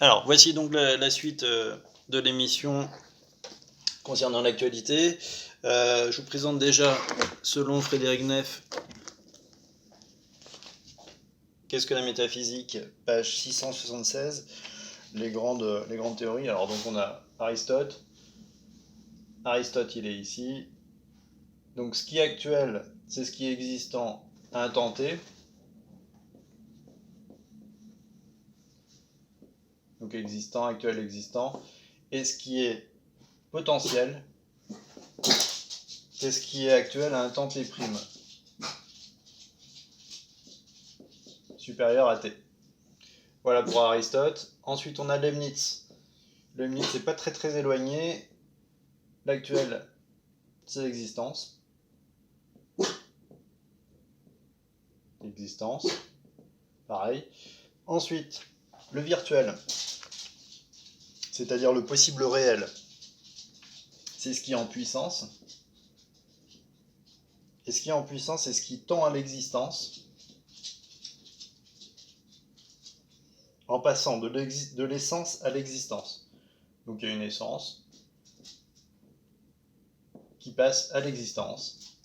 Alors, voici donc la suite de l'émission concernant l'actualité. Je vous présente déjà, selon Frédéric Neff, qu'est-ce que la métaphysique, page 676, les grandes théories. Alors donc on a Aristote. Aristote, il est ici. Donc ce qui est actuel, c'est ce qui est existant à un temps T. Donc existant, actuel, existant. Et ce qui est potentiel, c'est ce qui est actuel à un temps T', supérieur à T. Voilà pour Aristote. Ensuite, on a Leibniz. Leibniz n'est pas très éloigné. L'actuel, c'est l'existence. Existence. Pareil. Ensuite, le virtuel, c'est-à-dire le possible réel, c'est ce qui est en puissance. Et ce qui est en puissance, c'est ce qui tend à l'existence, en passant de l'essence à l'existence. Donc il y a une essence qui passe à l'existence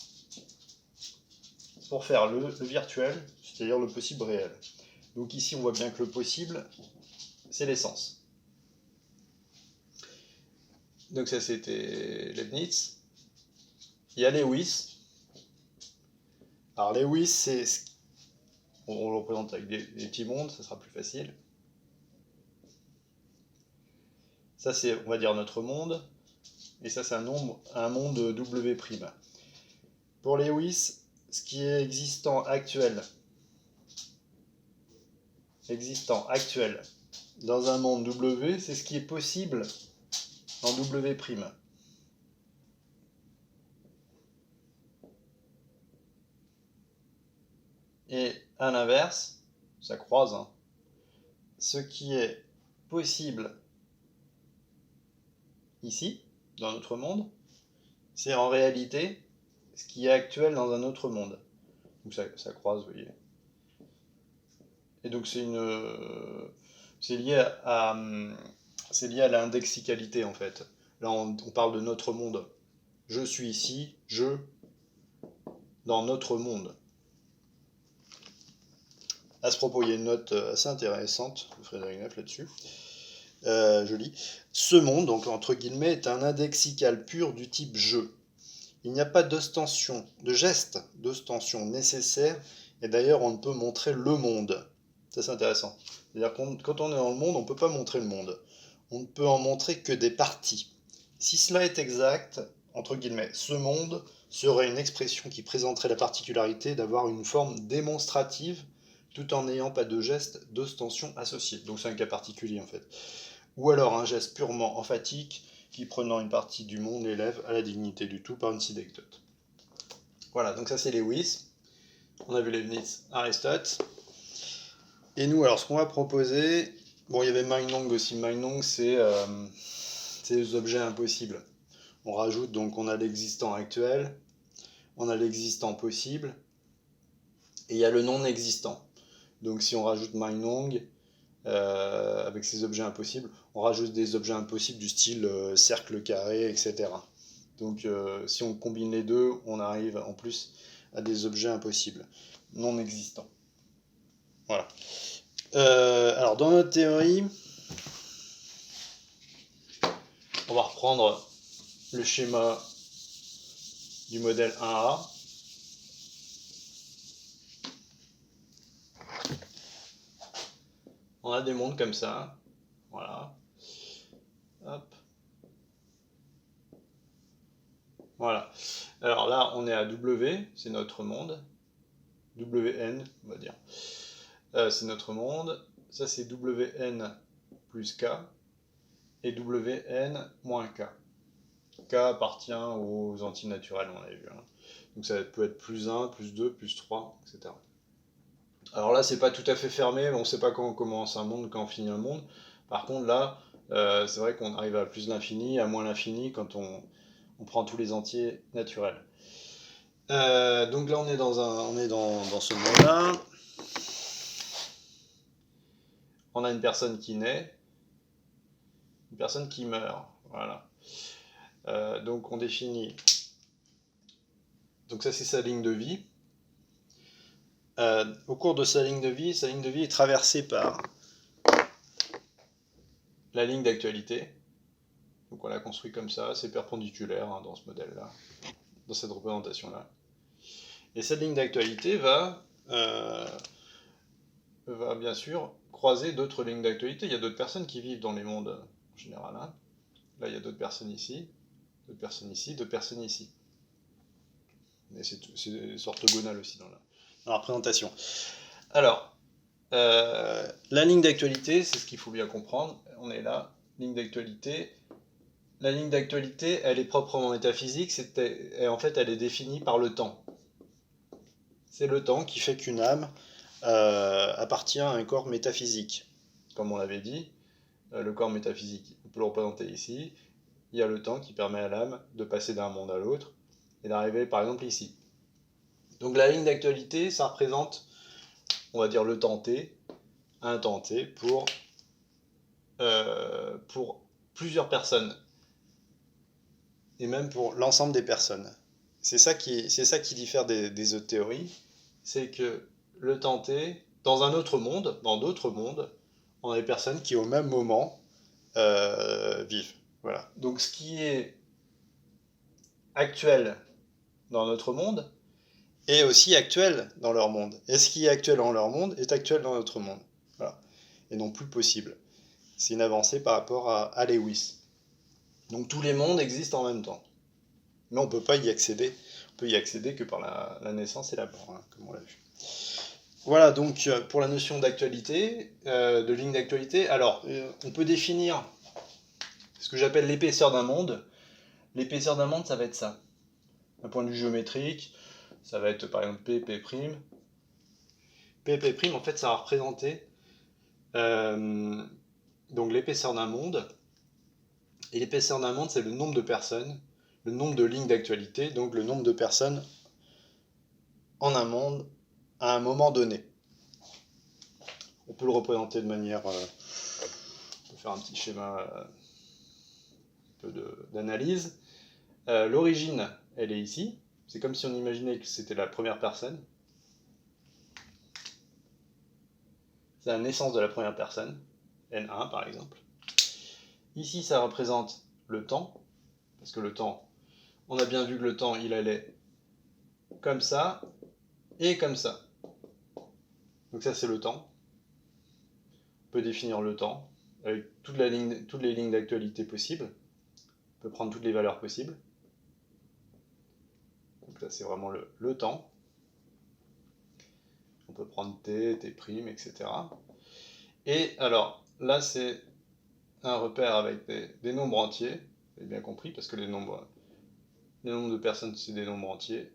pour faire le virtuel, c'est-à-dire le possible réel. Donc ici, on voit bien que le possible, c'est l'essence. Donc ça, c'était Leibniz. Il y a Lewis. Alors Lewis, c'est... On le représente avec des petits mondes, ça sera plus facile. Ça, c'est, on va dire, notre monde. Et ça, c'est un monde W'. Pour Lewis, ce qui est existant actuel dans un monde W, c'est ce qui est possible en W'. Et à l'inverse, ça croise, hein, ce qui est possible ici, dans notre monde, c'est en réalité ce qui est actuel dans un autre monde. Donc ça croise, vous voyez. Et donc c'est lié à l'indexicalité en fait. Là on parle de notre monde. Je suis ici, dans notre monde. À ce propos, il y a une note assez intéressante de Frédéric Neff là-dessus. Je lis. Ce monde, donc entre guillemets, est un indexical pur du type je. Il n'y a pas d'ostension, de geste d'ostension nécessaire, et d'ailleurs on ne peut montrer le monde. Ça c'est intéressant. C'est-à-dire que quand on est dans le monde, on ne peut pas montrer le monde. On ne peut en montrer que des parties. Si cela est exact, entre guillemets, ce monde serait une expression qui présenterait la particularité d'avoir une forme démonstrative tout en n'ayant pas de geste d'ostension associé. Donc c'est un cas particulier en fait. Ou alors un geste purement emphatique qui, prenant une partie du monde, l'élève à la dignité du tout par une synecdoque. Voilà, donc ça c'est Lewis. On a vu Leibniz, Aristote. Et nous, alors ce qu'on va proposer, bon il y avait Meinong aussi. Meinong c'est les objets impossibles. On rajoute donc, on a l'existant actuel, on a l'existant possible, et il y a le non existant. Donc si on rajoute Meinong, avec ces objets impossibles, on rajoute des objets impossibles du style cercle, carré, etc. Donc si on combine les deux, on arrive en plus à des objets impossibles, non existants. Voilà. Alors dans notre théorie, on va reprendre le schéma du modèle 1A. On a des mondes comme ça. Voilà. Hop. Voilà. Alors là, on est à W, c'est notre monde. WN, on va dire. C'est notre monde. Ça, c'est WN plus K. Et WN moins K. K appartient aux antinaturels, on avait vu. Hein. Donc ça peut être plus 1, plus 2, plus 3, etc. Alors là, c'est pas tout à fait fermé, on ne sait pas quand on commence un monde, quand on finit un monde. Par contre, là, c'est vrai qu'on arrive à plus l'infini, à moins l'infini quand on prend tous les entiers naturels. Donc là, on est dans ce monde-là. On a une personne qui naît, une personne qui meurt. Voilà. Donc on définit. Donc ça c'est sa ligne de vie. Au cours de sa ligne de vie est traversée par la ligne d'actualité. Donc on l'a construit comme ça, c'est perpendiculaire hein, dans ce modèle-là, dans cette représentation-là. Et cette ligne d'actualité va bien sûr croiser d'autres lignes d'actualité. Il y a d'autres personnes qui vivent dans les mondes en général. Hein. Là, il y a d'autres personnes ici, d'autres personnes ici, d'autres personnes ici. Mais c'est orthogonal aussi dans la représentation. Alors, la ligne d'actualité, c'est ce qu'il faut bien comprendre. On est là, ligne d'actualité. La ligne d'actualité, elle est proprement métaphysique, en fait, elle est définie par le temps. C'est le temps qui fait qu'une âme appartient à un corps métaphysique. Comme on l'avait dit, le corps métaphysique, on peut le représenter ici. Il y a le temps qui permet à l'âme de passer d'un monde à l'autre et d'arriver par exemple ici. Donc la ligne d'actualité, ça représente, on va dire le temps t, un temps t pour plusieurs personnes et même pour l'ensemble des personnes. C'est ça qui diffère des autres théories, c'est que le temps t, dans un autre monde, dans d'autres mondes, on a des personnes qui au même moment vivent. Voilà. Donc ce qui est actuel dans notre monde est aussi actuel dans leur monde. Et ce qui est actuel dans leur monde est actuel dans notre monde. Voilà. Et non plus possible. C'est une avancée par rapport à Lewis. Donc tous les mondes existent en même temps. Mais on ne peut pas y accéder. On peut y accéder que par la naissance et la mort, hein, comme on l'a vu. Voilà donc pour la notion d'actualité, de ligne d'actualité. Alors, on peut définir ce que j'appelle l'épaisseur d'un monde. L'épaisseur d'un monde, ça va être ça. D'un point de vue géométrique, ça va être par exemple P, P'. P, P', en fait, ça va représenter donc l'épaisseur d'un monde. Et l'épaisseur d'un monde, c'est le nombre de personnes, le nombre de lignes d'actualité, donc le nombre de personnes en un monde à un moment donné. On peut le représenter de manière... on peut faire un petit schéma un peu d'analyse. L'origine, elle est ici. C'est comme si on imaginait que c'était la première personne. C'est la naissance de la première personne, N1 par exemple. Ici, ça représente le temps, parce que le temps, on a bien vu que le temps, il allait comme ça et comme ça. Donc ça, c'est le temps. On peut définir le temps avec toutes les lignes d'actualité possibles. On peut prendre toutes les valeurs possibles. Donc ça, c'est vraiment le temps. On peut prendre t, t', etc. Et alors, là, c'est un repère avec des nombres entiers. Vous avez bien compris, parce que les nombres de personnes, c'est des nombres entiers.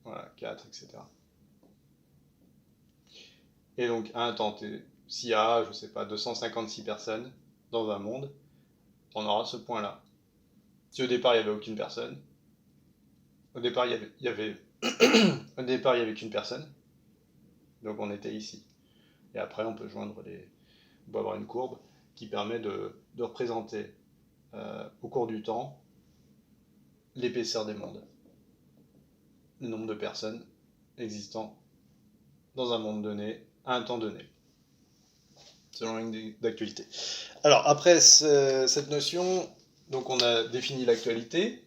Voilà, 4, etc. Et donc, à un temps t, s'il y a, je sais pas, 256 personnes dans un monde, on aura ce point-là. Si au départ, il n'y avait aucune personne, au départ, il y avait qu'une personne, donc on était ici. Et après, on peut on peut avoir une courbe qui permet de représenter au cours du temps l'épaisseur des mondes, le nombre de personnes existant dans un monde donné, à un temps donné, selon la ligne d'actualité. Alors, après cette notion, donc on a défini l'actualité.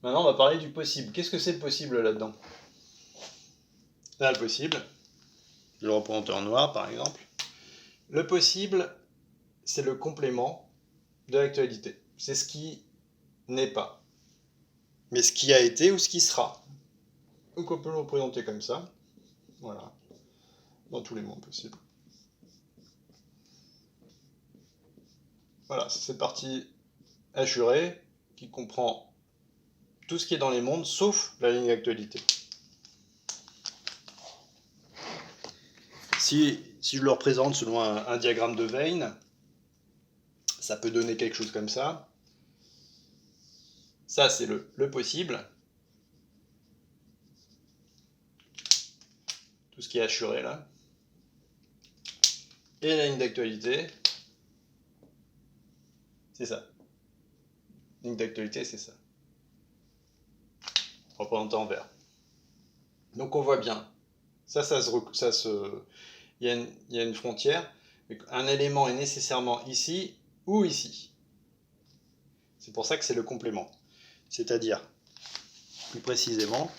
Maintenant, on va parler du possible. Qu'est-ce que c'est le possible là-dedans ? Là, le possible, je le représente en noir par exemple. Le possible, c'est le complément de l'actualité. C'est ce qui n'est pas, mais ce qui a été ou ce qui sera. Donc on peut le représenter comme ça. Voilà. Dans tous les mondes possibles. Voilà, c'est cette partie assurée qui comprend tout ce qui est dans les mondes, sauf la ligne d'actualité. Si je le représente selon un diagramme de Venn, ça peut donner quelque chose comme ça. Ça, c'est le possible. Tout ce qui est assuré là. Et la ligne d'actualité, C'est ça. Ligne d'actualité, c'est ça. Représenté en vert. Donc on voit bien. Il y a une frontière. Un élément est nécessairement ici ou ici. C'est pour ça que c'est le complément. C'est-à-dire, plus précisément,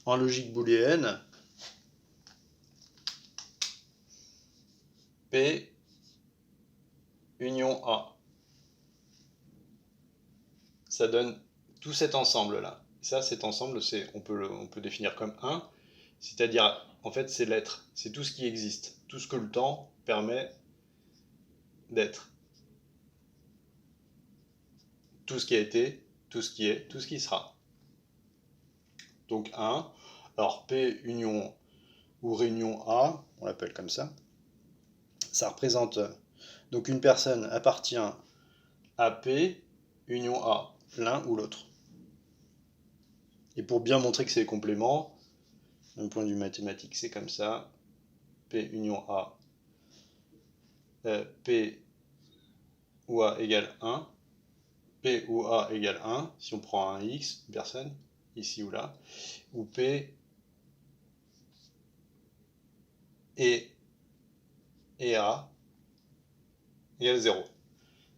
en logique booléenne, P union A. Ça donne tout cet ensemble-là. Ça, cet ensemble, on peut définir comme 1, c'est-à-dire, en fait, c'est l'être. C'est tout ce qui existe, tout ce que le temps permet d'être. Tout ce qui a été, tout ce qui est, tout ce qui sera. Donc 1. Alors P union ou réunion A, on l'appelle comme ça. Ça représente, donc une personne appartient à P union A, l'un ou l'autre. Et pour bien montrer que c'est complément, d'un point de vue mathématique, c'est comme ça. P union A, P ou A égale 1. P ou A égale 1, si on prend un X, une personne, ici ou là. Ou P et A égale 0.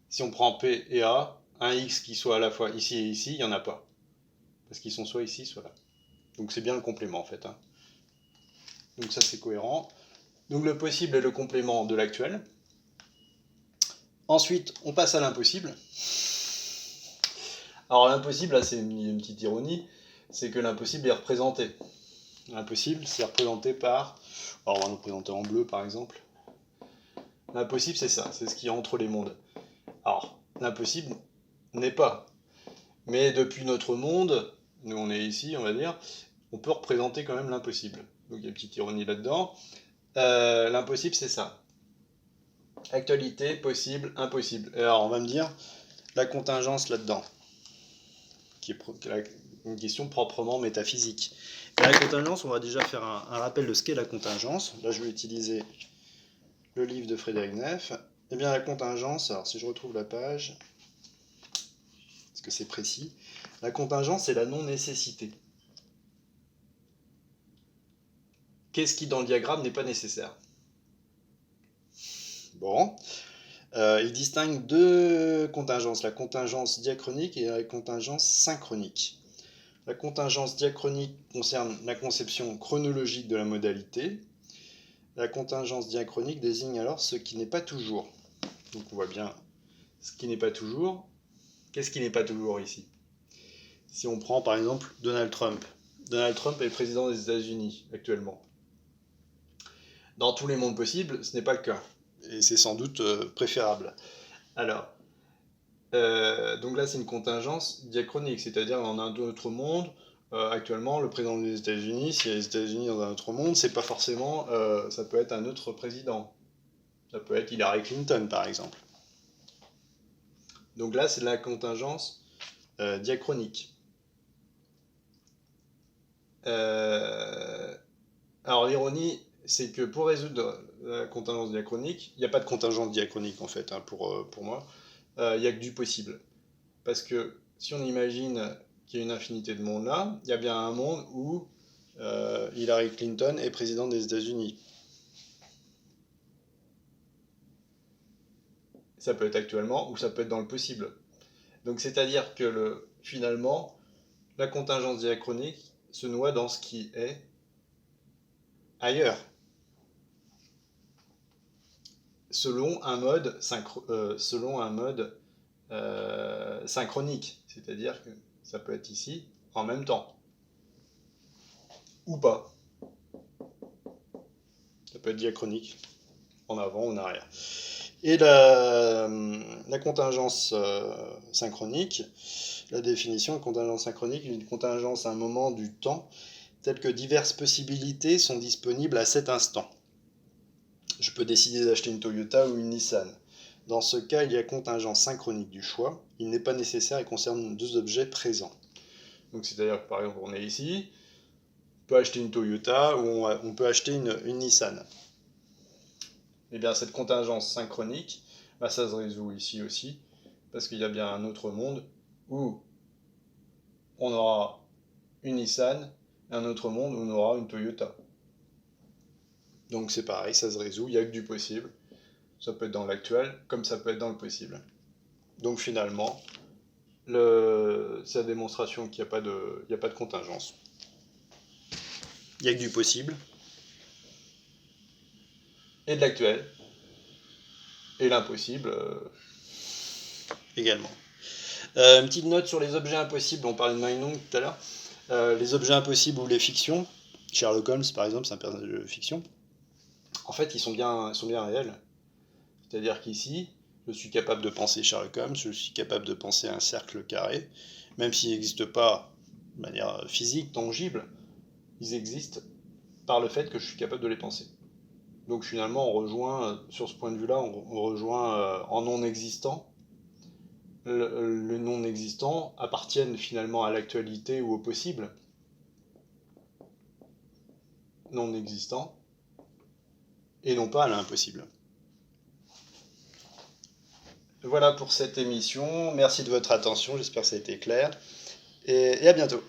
Si on prend P et A, un X qui soit à la fois ici et ici, il n'y en a pas. Parce qu'ils sont soit ici, soit là. Donc c'est bien le complément en fait. Hein. Donc ça c'est cohérent. Donc le possible est le complément de l'actuel. Ensuite, on passe à l'impossible. Alors l'impossible, là c'est une petite ironie, c'est que l'impossible est représenté. L'impossible, c'est représenté par... Alors on va le représenter en bleu par exemple. L'impossible c'est ça, c'est ce qui est entre les mondes. Alors, l'impossible n'est pas. Mais depuis notre monde, nous on est ici, on va dire, on peut représenter quand même l'impossible. Donc il y a une petite ironie là-dedans. L'impossible, c'est ça. Actualité, possible, impossible. Et alors on va me dire la contingence là-dedans, qui est une question proprement métaphysique. Et la contingence, on va déjà faire un rappel de ce qu'est la contingence. Là, je vais utiliser le livre de Frédéric Neff. Eh bien, la contingence, alors si je retrouve la page, parce que c'est précis, la contingence, c'est la non-nécessité. Qu'est-ce qui, dans le diagramme, n'est pas nécessaire? Bon. Il distingue deux contingences, la contingence diachronique et la contingence synchronique. La contingence diachronique concerne la conception chronologique de la modalité. La contingence diachronique désigne alors ce qui n'est pas toujours. Donc on voit bien ce qui n'est pas toujours. Qu'est-ce qui n'est pas toujours ici? Si on prend par exemple Donald Trump. Donald Trump est le président des États-Unis actuellement. Dans tous les mondes possibles, ce n'est pas le cas. Et c'est sans doute préférable. Alors, donc là, c'est une contingence diachronique, c'est-à-dire dans un autre monde, actuellement, le président des États-Unis, s'il y a les États-Unis dans un autre monde, c'est pas forcément, ça peut être un autre président. Ça peut être Hillary Clinton, par exemple. Donc là, c'est de la contingence diachronique. Alors l'ironie, c'est que pour résoudre la contingence diachronique, il n'y a pas de contingence diachronique en fait, hein, pour moi, il n'y a que du possible. Parce que si on imagine qu'il y a une infinité de mondes là, il y a bien un monde où Hillary Clinton est présidente des États-Unis. Ça peut être actuellement ou ça peut être dans le possible. Donc c'est-à-dire que finalement, la contingence diachronique se noie dans ce qui est ailleurs. Selon un mode, synchronique, c'est-à-dire que ça peut être ici en même temps, ou pas. Ça peut être diachronique, en avant ou en arrière. Et la contingence synchronique, la définition de contingence synchronique, une contingence à un moment du temps, telle que diverses possibilités sont disponibles à cet instant. Je peux décider d'acheter une Toyota ou une Nissan. Dans ce cas, il y a contingence synchronique du choix. Il n'est pas nécessaire et concerne deux objets présents. Donc c'est-à-dire que par exemple, on est ici, on peut acheter une Toyota ou on peut acheter une Nissan. Eh bien, cette contingence synchronique, bah, ça se résout ici aussi, parce qu'il y a bien un autre monde où on aura une Nissan et un autre monde où on aura une Toyota. Donc c'est pareil, ça se résout, il n'y a que du possible. Ça peut être dans l'actuel, comme ça peut être dans le possible. Donc finalement, c'est la démonstration qu'il n'y a pas de contingence. Il n'y a que du possible. Et de l'actuel. Et l'impossible également. Une petite note sur les objets impossibles, on parlait de Meinong tout à l'heure. Les objets impossibles ou les fictions, Sherlock Holmes par exemple, c'est un personnage de fiction, en fait ils sont bien réels. C'est-à-dire qu'ici, je suis capable de penser Sherlock Holmes, je suis capable de penser un cercle carré, même s'ils n'existent pas de manière physique, tangible, ils existent par le fait que je suis capable de les penser. Donc finalement, on rejoint, sur ce point de vue-là, on rejoint en non-existant. Le non-existant appartiennent finalement à l'actualité ou au possible non-existant, et non pas à l'impossible. Voilà pour cette émission, merci de votre attention, j'espère que ça a été clair, et à bientôt.